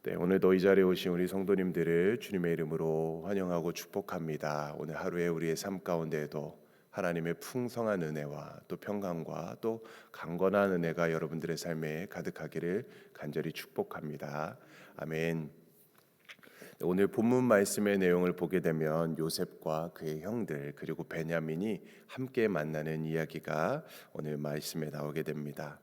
네, 오늘도 이 자리에 오신 우리 성도님들을 주님의 이름으로 환영하고 축복합니다. 오늘 하루에 우리의 삶 가운데에도 하나님의 풍성한 은혜와 또 평강과 또 강건한 은혜가 여러분들의 삶에 가득하기를 간절히 축복합니다. 아멘. 오늘 본문 말씀의 내용을 보게 되면 요셉과 그의 형들 그리고 베냐민이 함께 만나는 이야기가 오늘 말씀에 나오게 됩니다.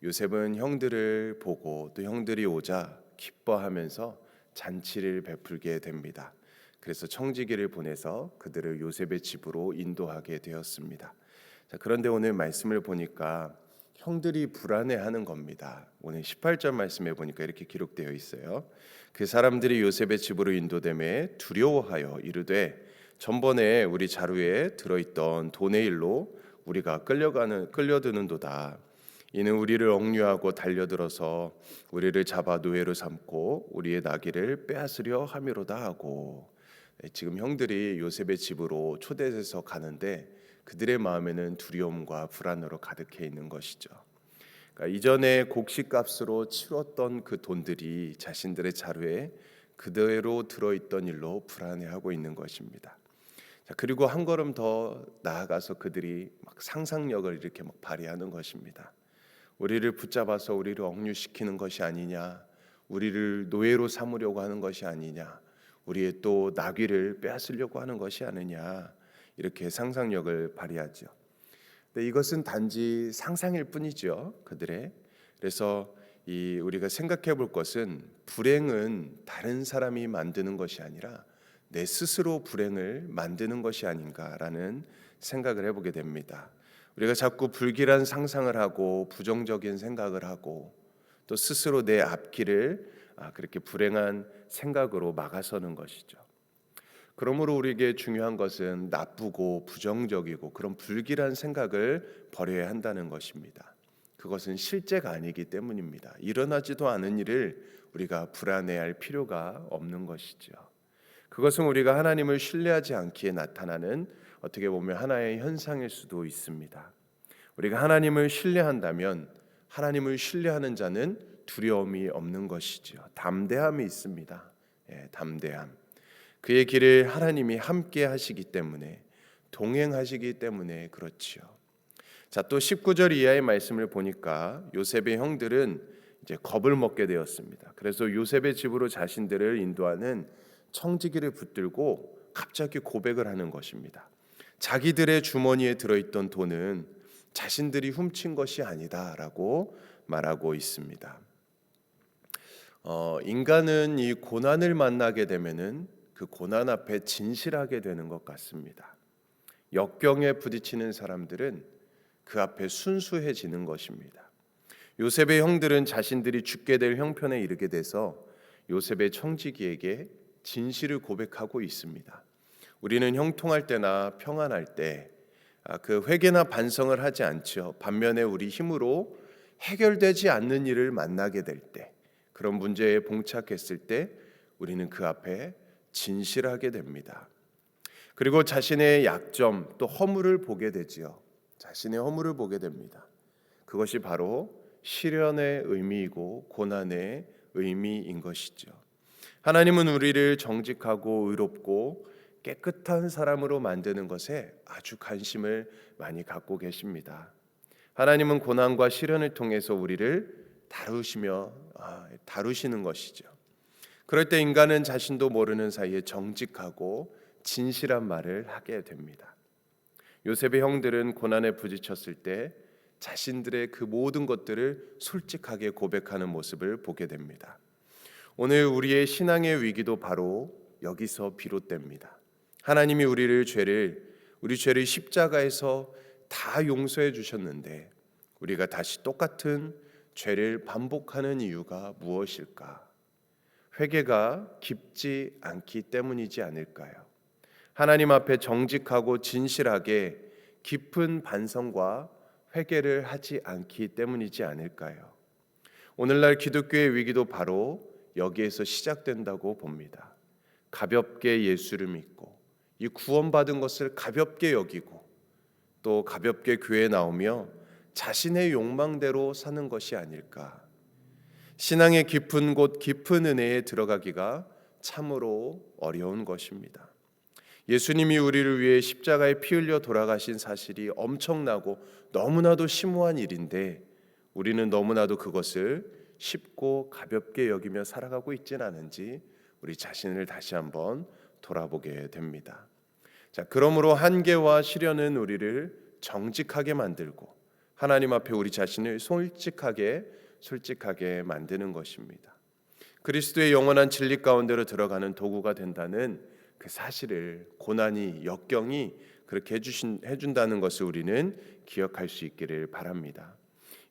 요셉은 형들을 보고 또 형들이 오자 기뻐하면서 잔치를 베풀게 됩니다. 그래서 청지기를 보내서 그들을 요셉의 집으로 인도하게 되었습니다. 자, 그런데 오늘 말씀을 보니까 형들이 불안해하는 겁니다. 오늘 18절 말씀에 보니까 이렇게 기록되어 있어요. 그 사람들이 요셉의 집으로 인도됨에 두려워하여 이르되 전번에 우리 자루에 들어있던 돈의 일로 우리가 끌려드는도다. 이는 우리를 억류하고 달려들어서 우리를 잡아 노예로 삼고 우리의 나귀를 빼앗으려 함이로다 하고. 지금 형들이 요셉의 집으로 초대해서 가는데 그들의 마음에는 두려움과 불안으로 가득해 있는 것이죠. 그러니까 이전에 곡식값으로 치렀던 그 돈들이 자신들의 자루에 그대로 들어있던 일로 불안해하고 있는 것입니다. 자, 그리고 한 걸음 더 나아가서 그들이 막 상상력을 이렇게 막 발휘하는 것입니다. 우리를 붙잡아서 우리를 억류시키는 것이 아니냐, 우리를 노예로 삼으려고 하는 것이 아니냐, 우리의 또 나귀를 빼앗으려고 하는 것이 아니냐, 이렇게 상상력을 발휘하죠. 근데 이것은 단지 상상일 뿐이죠, 그들의. 그래서 우리가 생각해 볼 것은 불행은 다른 사람이 만드는 것이 아니라 내 스스로 불행을 만드는 것이 아닌가라는 생각을 해보게 됩니다. 우리가 자꾸 불길한 상상을 하고 부정적인 생각을 하고 또 스스로 내 앞길을 그렇게 불행한 생각으로 막아서는 것이죠. 그러므로 우리에게 중요한 것은 나쁘고 부정적이고 그런 불길한 생각을 버려야 한다는 것입니다. 그것은 실제가 아니기 때문입니다. 일어나지도 않은 일을 우리가 불안해할 필요가 없는 것이죠. 그것은 우리가 하나님을 신뢰하지 않기에 나타나는 어떻게 보면 하나의 현상일 수도 있습니다. 우리가 하나님을 신뢰한다면 하나님을 신뢰하는 자는 두려움이 없는 것이죠. 담대함이 있습니다. 담대함. 그의 길을 하나님이 함께 하시기 때문에, 동행하시기 때문에 그렇지요. 자, 또 19절 이하의 말씀을 보니까 요셉의 형들은 이제 겁을 먹게 되었습니다. 그래서 요셉의 집으로 자신들을 인도하는 청지기를 붙들고 갑자기 고백을 하는 것입니다. 자기들의 주머니에 들어있던 돈은 자신들이 훔친 것이 아니다라고 말하고 있습니다. 인간은 이 고난을 만나게 되면은 그 고난 앞에 진실하게 되는 것 같습니다. 역경에 부딪히는 사람들은 그 앞에 순수해지는 것입니다. 요셉의 형들은 자신들이 죽게 될 형편에 이르게 돼서 요셉의 청지기에게 진실을 고백하고 있습니다. 우리는 형통할 때나 평안할 때 그 회개나 반성을 하지 않죠. 반면에 우리 힘으로 해결되지 않는 일을 만나게 될 때, 그런 문제에 봉착했을 때 우리는 그 앞에 진실하게 됩니다. 그리고 자신의 약점 또 허물을 보게 되지요. 자신의 허물을 보게 됩니다. 그것이 바로 시련의 의미이고 고난의 의미인 것이죠. 하나님은 우리를 정직하고 의롭고 깨끗한 사람으로 만드는 것에 아주 관심을 많이 갖고 계십니다. 하나님은 고난과 시련을 통해서 우리를 다루시는 것이죠. 그럴 때 인간은 자신도 모르는 사이에 정직하고 진실한 말을 하게 됩니다. 요셉의 형들은 고난에 부딪혔을 때 자신들의 그 모든 것들을 솔직하게 고백하는 모습을 보게 됩니다. 오늘 우리의 신앙의 위기도 바로 여기서 비롯됩니다. 하나님이 우리 죄를 십자가에서 다 용서해 주셨는데 우리가 다시 똑같은 죄를 반복하는 이유가 무엇일까? 회개가 깊지 않기 때문이지 않을까요? 하나님 앞에 정직하고 진실하게 깊은 반성과 회개를 하지 않기 때문이지 않을까요? 오늘날 기독교의 위기도 바로 여기에서 시작된다고 봅니다. 가볍게 예수를 믿고 이 구원받은 것을 가볍게 여기고 또 가볍게 교회에 나오며 자신의 욕망대로 사는 것이 아닐까. 신앙의 깊은 곳 깊은 은혜에 들어가기가 참으로 어려운 것입니다. 예수님이 우리를 위해 십자가에 피 흘려 돌아가신 사실이 엄청나고 너무나도 심오한 일인데 우리는 너무나도 그것을 쉽고 가볍게 여기며 살아가고 있진 않은지 우리 자신을 다시 한번 돌아보게 됩니다. 자, 그러므로 한계와 시련은 우리를 정직하게 만들고 하나님 앞에 우리 자신을 솔직하게 만드는 것입니다. 그리스도의 영원한 진리 가운데로 들어가는 도구가 된다는 그 사실을 고난이 역경이 그렇게 해준다는 것을 우리는 기억할 수 있기를 바랍니다.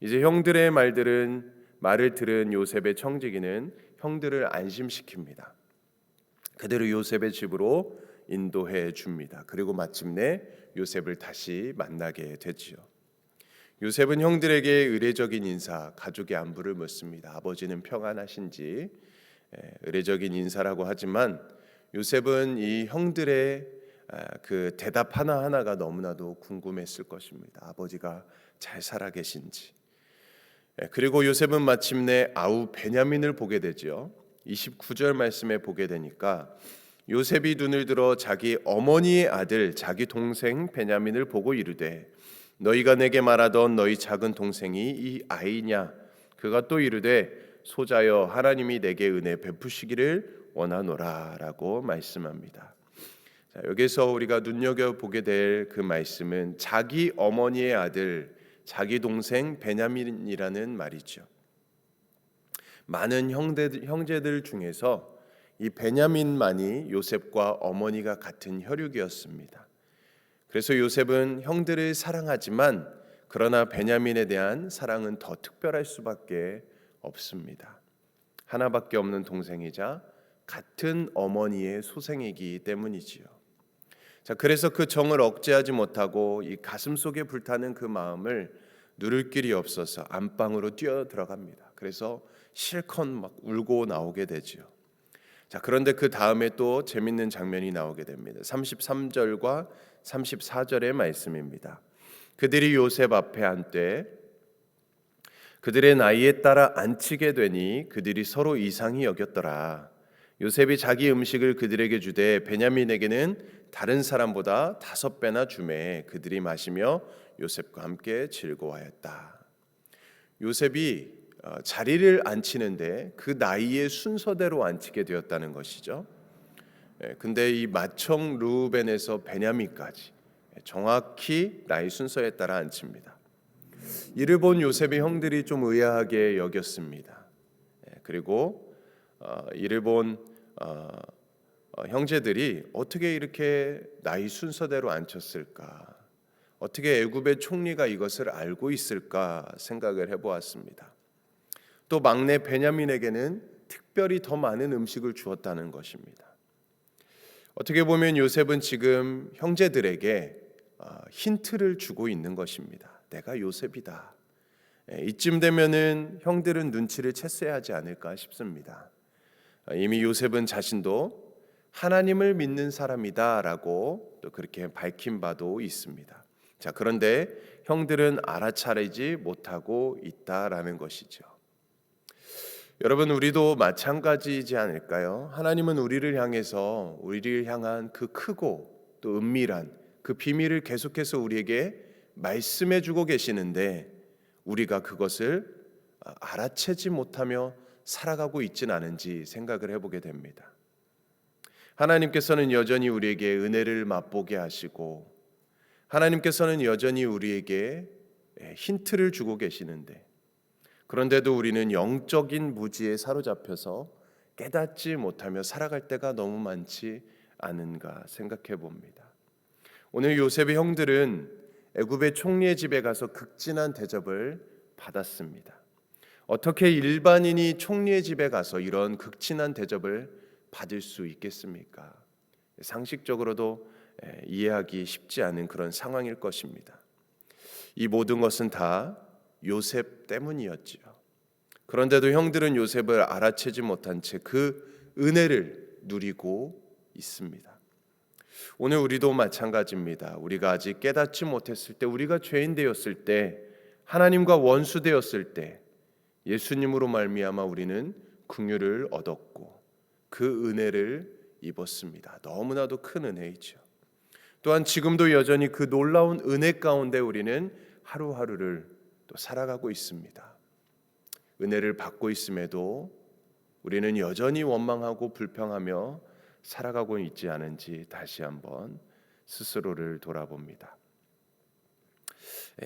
이제 형들의 말을 들은 요셉의 청지기는 형들을 안심시킵니다. 그대로 요셉의 집으로 인도해 줍니다. 그리고 마침내 요셉을 다시 만나게 되지요. 요셉은 형들에게 의례적인 인사, 가족의 안부를 묻습니다. 아버지는 평안하신지. 의례적인 인사라고 하지만 요셉은 이 형들의 그 대답 하나하나가 너무나도 궁금했을 것입니다. 아버지가 잘 살아 계신지. 그리고 요셉은 마침내 아우 베냐민을 보게 되죠. 29절 말씀에 보게 되니까 요셉이 눈을 들어 자기 어머니의 아들 자기 동생 베냐민을 보고 이르되 너희가 내게 말하던 너희 작은 동생이 이 아이냐? 그가 또 이르되 소자여 하나님이 내게 은혜 베푸시기를 원하노라라고 말씀합니다. 자, 여기서 우리가 눈여겨보게 될 그 말씀은 자기 어머니의 아들 자기 동생 베냐민이라는 말이죠. 많은 형제들 중에서 이 베냐민만이 요셉과 어머니가 같은 혈육이었습니다. 그래서 요셉은 형들을 사랑하지만 그러나 베냐민에 대한 사랑은 더 특별할 수밖에 없습니다. 하나밖에 없는 동생이자 같은 어머니의 소생이기 때문이지요. 자, 그래서 그 정을 억제하지 못하고 이 가슴 속에 불타는 그 마음을 누를 길이 없어서 안방으로 뛰어 들어갑니다. 그래서 실컷 막 울고 나오게 되지요. 자, 그런데 그 다음에 또 재밌는 장면이 나오게 됩니다. 33절과 34절의 말씀입니다. 그들이 요셉 앞에 앉되 그들의 나이에 따라 앉히게 되니 그들이 서로 이상히 여겼더라. 요셉이 자기 음식을 그들에게 주되 베냐민에게는 다른 사람보다 5배나 주매 그들이 마시며 요셉과 함께 즐거워하였다. 요셉이 자리를 앉히는데 그 나이의 순서대로 앉히게 되었다는 것이죠. 근데 이 맏형 르우벤에서 베냐민까지 정확히 나이 순서에 따라 앉힙니다. 이를 본 요셉의 형들이 좀 의아하게 여겼습니다. 그리고 이를 본 형제들이 어떻게 이렇게 나이 순서대로 앉혔을까? 어떻게 애굽의 총리가 이것을 알고 있을까 생각을 해보았습니다. 또 막내 베냐민에게는 특별히 더 많은 음식을 주었다는 것입니다. 어떻게 보면 요셉은 지금 형제들에게 힌트를 주고 있는 것입니다. 내가 요셉이다. 이쯤 되면은 형들은 눈치를 챘어야 하지 않을까 싶습니다. 이미 요셉은 자신도 하나님을 믿는 사람이다라고 또 그렇게 밝힌 바도 있습니다. 자, 그런데 형들은 알아차리지 못하고 있다라는 것이죠. 여러분, 우리도 마찬가지이지 않을까요? 하나님은 우리를 향한 그 크고 또 은밀한 그 비밀을 계속해서 우리에게 말씀해 주고 계시는데 우리가 그것을 알아채지 못하며 살아가고 있지는 않은지 생각을 해보게 됩니다. 하나님께서는 여전히 우리에게 은혜를 맛보게 하시고 하나님께서는 여전히 우리에게 힌트를 주고 계시는데 그런데도 우리는 영적인 무지에 사로잡혀서 깨닫지 못하며 살아갈 때가 너무 많지 않은가 생각해 봅니다. 오늘 요셉의 형들은 애굽의 총리의 집에 가서 극진한 대접을 받았습니다. 어떻게 일반인이 총리의 집에 가서 이런 극진한 대접을 받을 수 있겠습니까? 상식적으로도 이해하기 쉽지 않은 그런 상황일 것입니다. 이 모든 것은 다 요셉 때문이었지요. 그런데도 형들은 요셉을 알아채지 못한 채 그 은혜를 누리고 있습니다. 오늘 우리도 마찬가지입니다. 우리가 아직 깨닫지 못했을 때, 우리가 죄인 되었을 때, 하나님과 원수 되었을 때, 예수님으로 말미암아 우리는 긍휼을 얻었고 그 은혜를 입었습니다. 너무나도 큰 은혜이죠. 또한 지금도 여전히 그 놀라운 은혜 가운데 우리는 하루하루를 또 살아가고 있습니다. 은혜를 받고 있음에도 우리는 여전히 원망하고 불평하며 살아가고 있지 않은지 다시 한번 스스로를 돌아봅니다.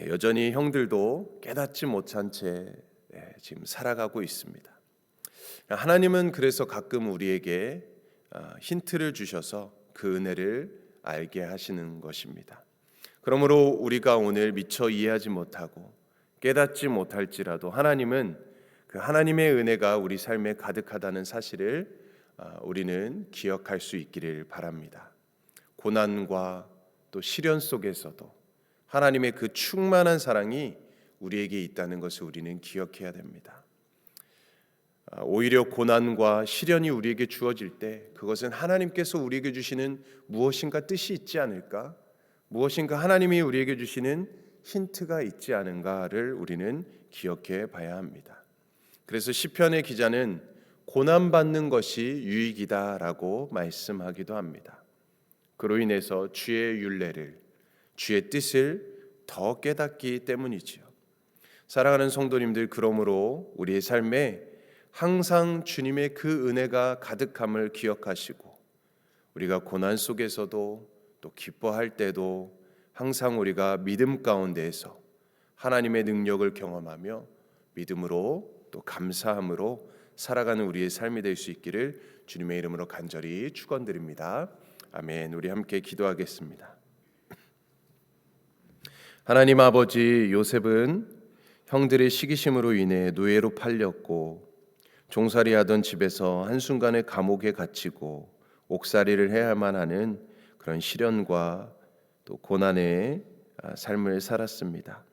여전히 형들도 깨닫지 못한 채 지금 살아가고 있습니다. 하나님은 그래서 가끔 우리에게 힌트를 주셔서 그 은혜를 알게 하시는 것입니다. 그러므로 우리가 오늘 미처 이해하지 못하고 깨닫지 못할지라도 하나님은 그 하나님의 은혜가 우리 삶에 가득하다는 사실을 우리는 기억할 수 있기를 바랍니다. 고난과 또 시련 속에서도 하나님의 그 충만한 사랑이 우리에게 있다는 것을 우리는 기억해야 됩니다. 오히려 고난과 시련이 우리에게 주어질 때 그것은 하나님께서 우리에게 주시는 무엇인가 뜻이 있지 않을까? 무엇인가 하나님이 우리에게 주시는 힌트가 있지 않은가를 우리는 기억해 봐야 합니다. 그래서 시편의 기자는 고난받는 것이 유익이다라고 말씀하기도 합니다. 그로 인해서 주의 율례를, 주의 뜻을 더 깨닫기 때문이지요. 사랑하는 성도님들, 그러므로 우리의 삶에 항상 주님의 그 은혜가 가득함을 기억하시고 우리가 고난 속에서도 또 기뻐할 때도 항상 우리가 믿음 가운데에서 하나님의 능력을 경험하며 믿음으로 또 감사함으로 살아가는 우리의 삶이 될 수 있기를 주님의 이름으로 간절히 축원드립니다. 아멘. 우리 함께 기도하겠습니다. 하나님 아버지, 요셉은 형들의 시기심으로 인해 노예로 팔렸고 종살이하던 집에서 한순간에 감옥에 갇히고 옥살이를 해야만 하는 그런 시련과 또 고난의 삶을 살았습니다.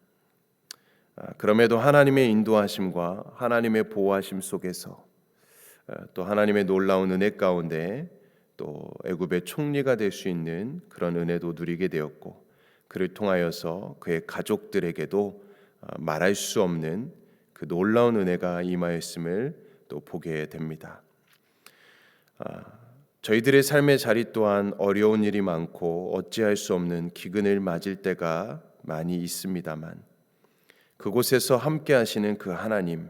그럼에도 하나님의 인도하심과 하나님의 보호하심 속에서 또 하나님의 놀라운 은혜 가운데 또 애굽의 총리가 될 수 있는 그런 은혜도 누리게 되었고 그를 통하여서 그의 가족들에게도 말할 수 없는 그 놀라운 은혜가 임하였음을 또 보게 됩니다. 저희들의 삶의 자리 또한 어려운 일이 많고 어찌할 수 없는 기근을 맞을 때가 많이 있습니다만 그곳에서 함께 하시는 그 하나님,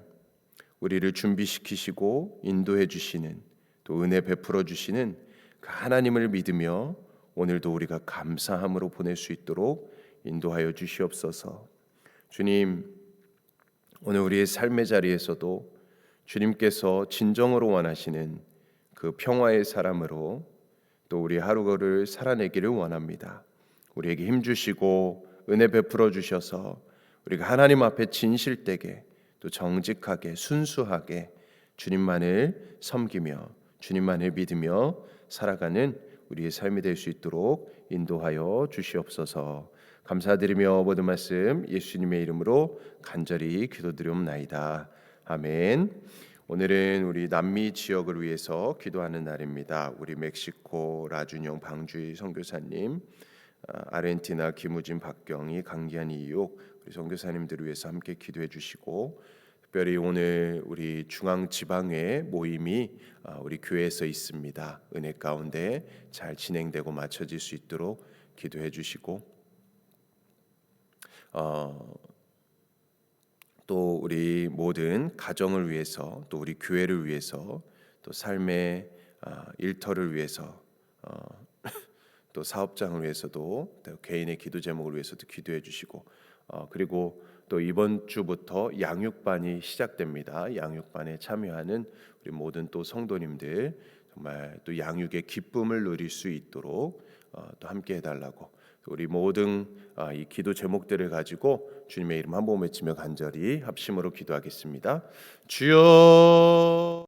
우리를 준비시키시고 인도해 주시는 또 은혜 베풀어 주시는 그 하나님을 믿으며 오늘도 우리가 감사함으로 보낼 수 있도록 인도하여 주시옵소서. 주님, 오늘 우리의 삶의 자리에서도 주님께서 진정으로 원하시는 그 평화의 사람으로 또 우리 하루를 살아내기를 원합니다. 우리에게 힘 주시고 은혜 베풀어 주셔서 우리가 하나님 앞에 진실되게 또 정직하게 순수하게 주님만을 섬기며 주님만을 믿으며 살아가는 우리의 삶이 될 수 있도록 인도하여 주시옵소서. 감사드리며 모든 말씀 예수님의 이름으로 간절히 기도드리옵나이다. 아멘. 오늘은 우리 남미 지역을 위해서 기도하는 날입니다. 우리 멕시코 라준영 방주희 선교사님, 아르헨티나 김우진 박경희 강기한 이육 우리 선교사님들을 위해서 함께 기도해 주시고 특별히 오늘 우리 중앙지방회 모임이 우리 교회에서 있습니다. 은혜 가운데 잘 진행되고 마쳐질 수 있도록 기도해 주시고 또 우리 모든 가정을 위해서 또 우리 교회를 위해서 또 삶의 일터를 위해서 또 사업장을 위해서도 또 개인의 기도 제목을 위해서도 기도해 주시고 그리고 또 이번 주부터 양육반이 시작됩니다. 양육반에 참여하는 우리 모든 또 성도님들 정말 또 양육의 기쁨을 누릴 수 있도록 또 함께 해달라고 우리 모든 이 기도 제목들을 가지고 주님의 이름 한 번 외치며 간절히 합심으로 기도하겠습니다. 주여